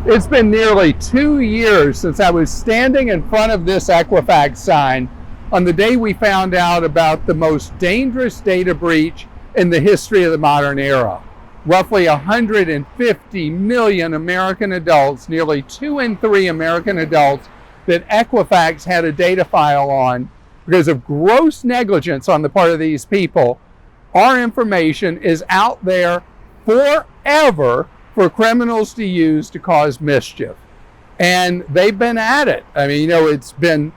It's been nearly 2 years since I was standing in front of this Equifax sign on the day we found out about the most dangerous data breach in the history of the modern era. Roughly 150 million American adults, nearly 2 in 3 American adults that Equifax had a data file on because of gross negligence on the part of these people. Our information is out there forever for criminals to use to cause mischief. And they've been at it. I mean, it's been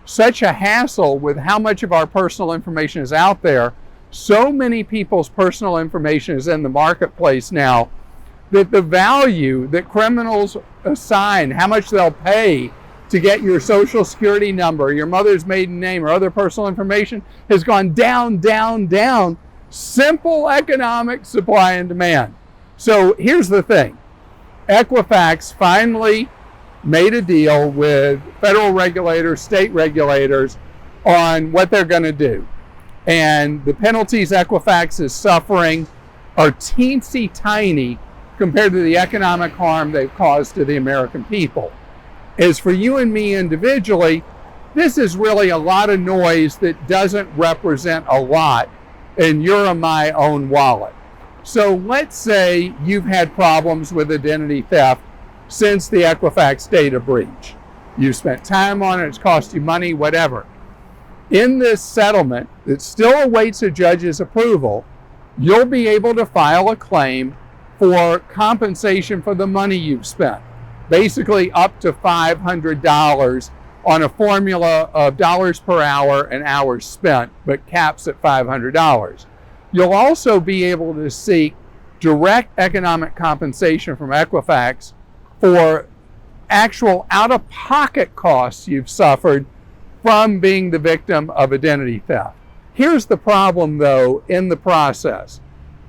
such a hassle with how much of our personal information is out there. So many people's personal information is in the marketplace now that the value that criminals assign, how much they'll pay to get your social security number, your mother's maiden name, or other personal information has gone down, down, down. Simple economic supply and demand. So here's the thing. Equifax finally made a deal with federal regulators, state regulators on what they're going to do. And the penalties Equifax is suffering are teensy tiny compared to the economic harm they've caused to the American people. As for you and me individually, this is really a lot of noise that doesn't represent a lot in your and my own wallet. So let's say you've had problems with identity theft since the Equifax data breach. You've spent time on it, it's cost you money, whatever. In this settlement that still awaits a judge's approval, you'll be able to file a claim for compensation for the money you've spent. Basically up to $500 on a formula of dollars per hour and hours spent, but caps at $500. You'll also be able to seek direct economic compensation from Equifax for actual out-of-pocket costs you've suffered from being the victim of identity theft. Here's the problem, though, in the process.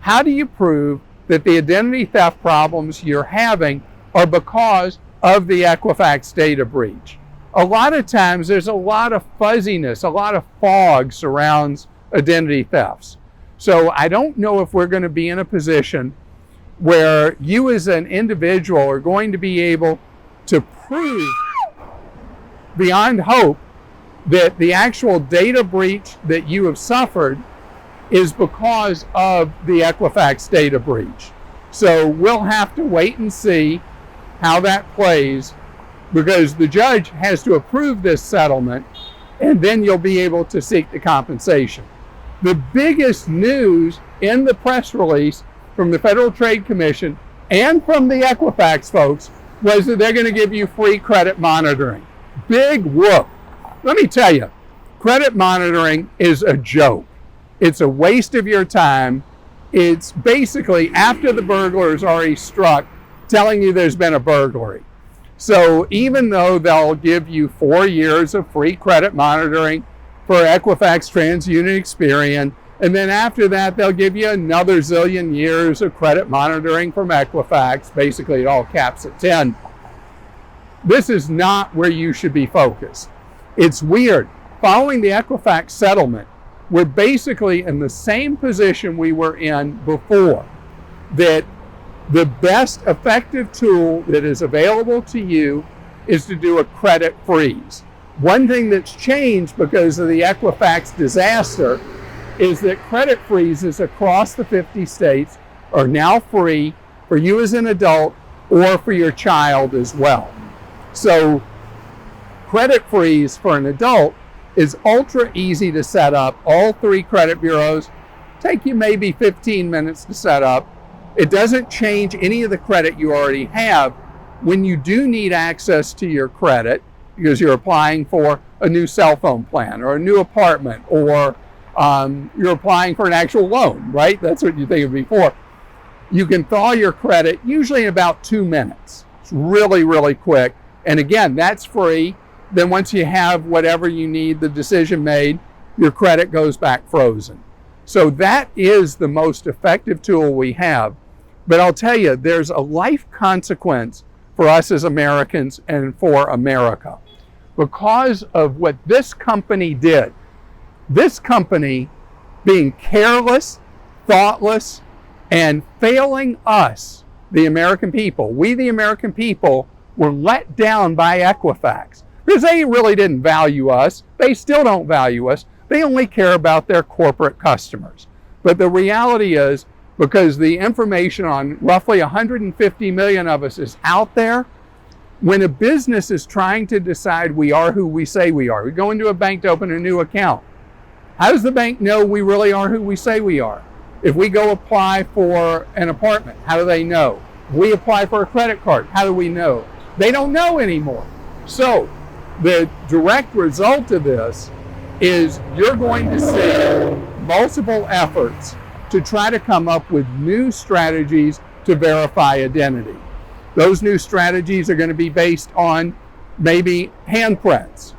How do you prove that the identity theft problems you're having are because of the Equifax data breach? A lot of times there's a lot of fuzziness, a lot of fog surrounds identity thefts. So I don't know if we're going to be in a position where you as an individual are going to be able to prove beyond hope that the actual data breach that you have suffered is because of the Equifax data breach. So we'll have to wait and see how that plays, because the judge has to approve this settlement, and then you'll be able to seek the compensation. The biggest news in the press release from the Federal Trade Commission and from the Equifax folks was that they're going to give you free credit monitoring. Big whoop. Let me tell you, credit monitoring is a joke. It's a waste of your time. It's basically after the burglar is already struck, telling you there's been a burglary. So even though they'll give you 4 years of free credit monitoring for Equifax, TransUnion, Experian, and then after that they'll give you another zillion years of credit monitoring from Equifax. Basically it all caps at 10. This is not where you should be focused. It's weird. Following the Equifax settlement, we're basically in the same position we were in before, that the best effective tool that is available to you is to do a credit freeze. One thing that's changed because of the Equifax disaster is that credit freezes across the 50 states are now free for you as an adult or for your child as well. So credit freeze for an adult is ultra easy to set up. All 3 credit bureaus take you maybe 15 minutes to set up. It doesn't change any of the credit you already have. When you do need access to your credit, because you're applying for a new cell phone plan or a new apartment, or you're applying for an actual loan, right? That's what you think of before. You can thaw your credit usually in about 2 minutes. It's really, really quick. And again, that's free. Then once you have whatever you need, the decision made, your credit goes back frozen. So that is the most effective tool we have. But I'll tell you, there's a life consequence for us as Americans and for America because of what this company did. This company being careless, thoughtless, and failing us the American people, we the American people, were let down by Equifax because they really didn't value us. They still don't value us. They only care about their corporate customers. But the reality is, because the information on roughly 150 million of us is out there, when a business is trying to decide we are who we say we are, we go into a bank to open a new account. How does the bank know we really are who we say we are? If we go apply for an apartment, how do they know? If we apply for a credit card, how do we know? They don't know anymore. So the direct result of this is you're going to see multiple efforts to try to come up with new strategies to verify identity. Those new strategies are going to be based on maybe handprints,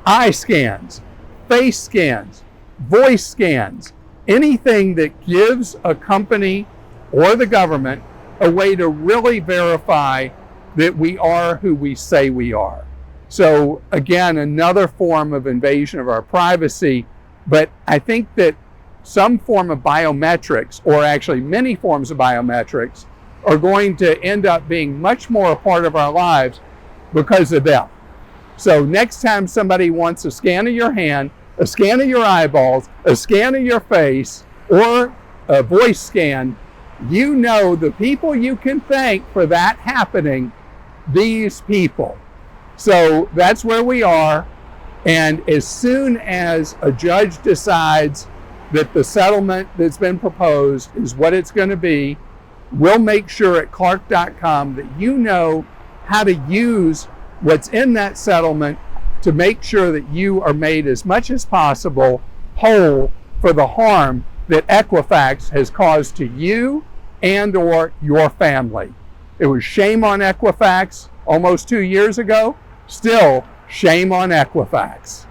eye scans, face scans, voice scans, anything that gives a company or the government a way to really verify that we are who we say we are. So again, another form of invasion of our privacy, but I think that some form of biometrics, or actually many forms of biometrics, are going to end up being much more a part of our lives because of them. So next time somebody wants a scan of your hand, a scan of your eyeballs, a scan of your face, or a voice scan, you know the people you can thank for that happening, these people. So that's where we are. And as soon as a judge decides that the settlement that's been proposed is what it's going to be, we'll make sure at Clark.com that you know how to use what's in that settlement to make sure that you are made as much as possible whole for the harm that Equifax has caused to you and or your family. It was shame on Equifax almost 2 years ago. Still, shame on Equifax.